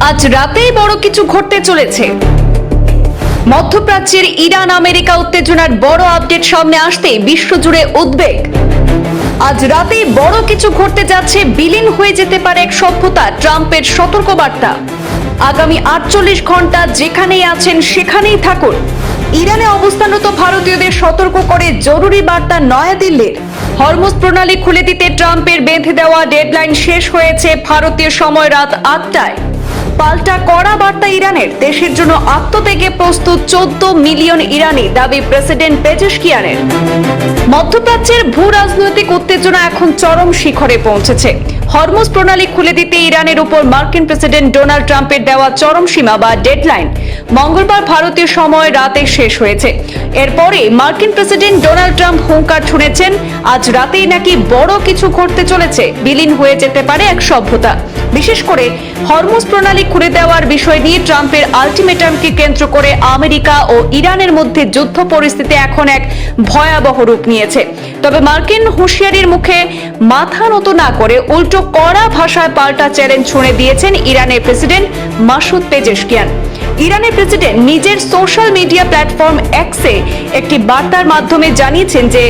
আজ রাতেই বড় কিছু ঘটতে চলেছে। মধ্যপ্রাচ্যের ইরান আমেরিকা উত্তেজনার বড় আপডেট সামনে আসতেই বিশ্বজুড়ে উদ্বেগ। আজ রাতেই বড় কিছু ঘটতে যাচ্ছে, বিলীন হয়ে যেতে পারে এক সভ্যতা, ট্রাম্পের সতর্কবার্তা। আগামী 48 ঘন্টা যেখানেই আছেন সেখানেই থাকুন। ইরানে অবস্থানরত ভারতীয়দের সতর্ক করে জরুরি বার্তা নয়াদিল্লির। হরমুজ প্রণালী খুলে দিতে ট্রাম্পের বেঁধে দেওয়া ডেডলাইন শেষ হয়েছে ভারতীয় সময় রাত 8টায়। পাল্টা কড়া বার্তা ইরানের, দেশের জন্য আত্মত্যাগে প্রস্তুত 14 মিলিয়ন ইরানি, দাবি প্রেসিডেন্ট পেজেশকিয়ানের। মধ্যপ্রাচ্যের ভূ রাজনৈতিক উত্তেজনা এখন চরম শিখরে পৌঁছেছে। হরমুজ প্রণালী খুলে দিতে ইরানের উপর মার্কিন প্রেসিডেন্ট ডোনাল্ড ট্রাম্পের দেওয়া চরম সীমা বা ডেডলাইন মঙ্গলবার ভারতীয় সময় রাতে শেষ হয়েছে। এরপরে মার্কিন প্রেসিডেন্ট ডোনাল্ড ট্রাম্প হুঙ্কার ছুঁড়েছেন, আজ রাতেই নাকি বড় কিছু ঘটতে চলেছে, বিলীন হয়ে যেতে পারে এক সভ্যতা। বিশেষ করে হরমুজ প্রণালী খুলে দেওয়ার বিষয় নিয়ে ট্রাম্পের আলটিমেটামকে কেন্দ্র করে আমেরিকা ও ইরানের মধ্যে যুদ্ধ পরিস্থিতি এখন এক ভয়াবহ রূপ নিয়েছে। তবে মার্কিন হুঁশিয়ারির মুখে মাথা নত না করে উল্টো কড়া ভাষায় পাল্টা চ্যালেঞ্জ ছুঁড়ে দিয়েছেন ইরানের প্রেসিডেন্ট মাসুদ পেজেশকিয়ান। ইরানের প্রেসিডেন্ট নিজের সোশ্যাল মিডিয়া প্ল্যাটফর্ম এক্সে একটি বার্তার মাধ্যমে জানিয়েছেন যে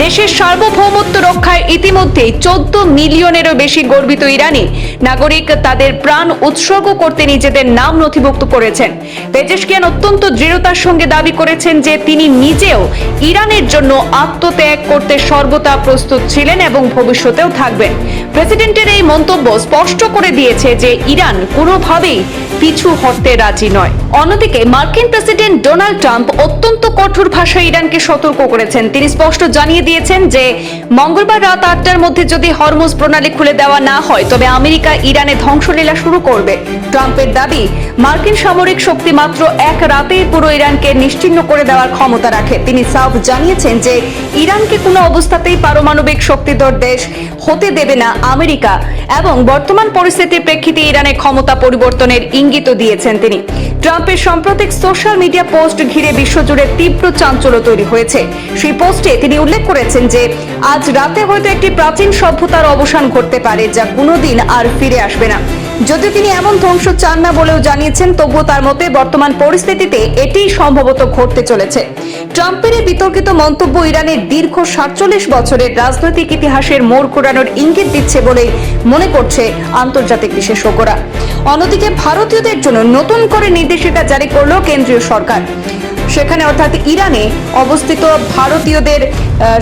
দেশের সার্বভৌমত্ব রক্ষায় ইতিমধ্যেই 14 মিলিয়নেরও বেশি গর্বিত ইরানি নাগরিক তাদের প্রাণ উৎসর্গ করতে নিজেদের নাম নথিভুক্ত করেছেন। পেজেশকিয়ান অত্যন্ত দৃঢ়তার সঙ্গে দাবি করেছেন যে তিনি নিজেও ইরানের জন্য আত্মত্যাগ করতে সর্বদা প্রস্তুত ছিলেন এবং ভবিষ্যতেও থাকবেন। প্রেসিডেন্টের এই মন্তব্য স্পষ্ট করে দিয়েছে যে ইরান কোনোভাবেই পিছু হটতে রাজি নয়। অন্যদিকে মার্কিন প্রেসিডেন্ট ডোনাল্ড ট্রাম্প অত্যন্ত কঠোর ভাষায় ইরানকে সতর্ক করেছেন। তিনি স্পষ্ট জানিয়ে দিয়েছেন যে মঙ্গলবার রাত 8টার মধ্যে যদি হরমুজ প্রণালী খুলে দেওয়া না হয় তবে আমেরিকা ইরানে ধ্বংসলীলা শুরু করবে। ট্রাম্পের দাবি, মার্কিন সামরিক শক্তি মাত্র এক রাতেই পুরো ইরানকে নিশ্চিহ্ন করে দেওয়ার ক্ষমতা রাখে। তিনি সাফ জানিয়েছেন যে ইরানকে কোনো অবস্থাতেই পারমাণবিক শক্তিধর দেশ হতে দেবে না আমেরিকা এবং বর্তমান পরিস্থিতির প্রেক্ষিতে ইরানের ক্ষমতা পরিবর্তনের ইঙ্গিত দিয়েছেন তিনি। ট্রাম্পের সাম্প্রতিক সোশ্যাল মিডিয়া পোস্ট ঘিরে বিশ্বজুড়ে তীব্র চাঞ্চল্য তৈরি হয়েছে। সেই পোস্টে তিনি উল্লেখ করেছেন যে আজ রাতে হয়তো একটি প্রাচীন সভ্যতার অবসান ঘটতে পারে যা কোনোদিন আর ফিরে আসবে না। যদিও তিনি এমন ধ্বংস চান না বলেও জানিয়েছেন, তবুও তার মতে বর্তমান পরিস্থিতিতে এটিই সম্ভবত ঘটতে চলেছে। ট্রাম্পের এই বিতর্কিত মন্তব্য ইরানের দীর্ঘ 47 বছরের রাজনৈতিক ইতিহাসের মোড় ঘোরানোর ইঙ্গিত দিচ্ছে বলেই মনে করছে আন্তর্জাতিক বিশেষজ্ঞরা। অন্যদিকে ভারতীয়দের জন্য নতুন করে নির্দেশিকা জারি করল কেন্দ্রীয় সরকার। সেখানে অর্থাৎ ইরানে অবস্থিত ভারতীয়দের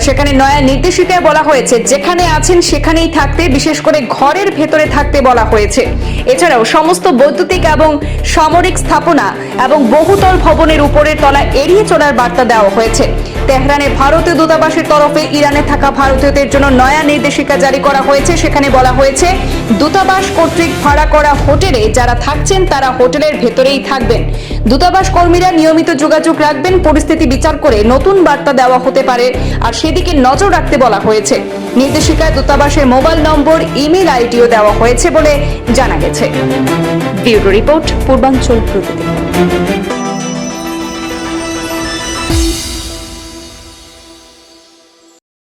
সেখানে নয়া নির্দেশিকায় বলা হয়েছে যেখানে আছেন সেখানেই থাকতে, বিশেষ করে ঘরের ভেতরে থাকতে বলা হয়েছে। এছাড়াও সমস্ত বৈদ্যুতিক এবং সামরিক স্থাপনা এবং বহুতল ভবনের উপরের তলা এড়িয়ে চলার বার্তা দেওয়া হয়েছে। তেহরানে ভারতীয় দূতাবাসের তরফে ইরানে থাকা ভারতীয়দের জন্য নয়া নির্দেশিকা জারি করা হয়েছে। সেখানে বলা হয়েছে দূতাবাস কর্তৃক ভাড়া করা হোটেলে যারা থাকছেন তারা হোটেলের ভেতরেই থাকবেন। দূতাবাস কর্মীরা নিয়মিত যোগাযোগ রাখবেন। পরিস্থিতি বিচার করে নতুন বার্তা দেওয়া হতে পারে, আর সেদিকে নজর রাখতে বলা হয়েছে। নির্দেশিকায় দূতাবাসের মোবাইল নম্বর, ইমেল আইডিও দেওয়া হয়েছে বলে জানা গেছে। ব্যুরো রিপোর্ট, পূর্বাঞ্চল প্রতিদিন।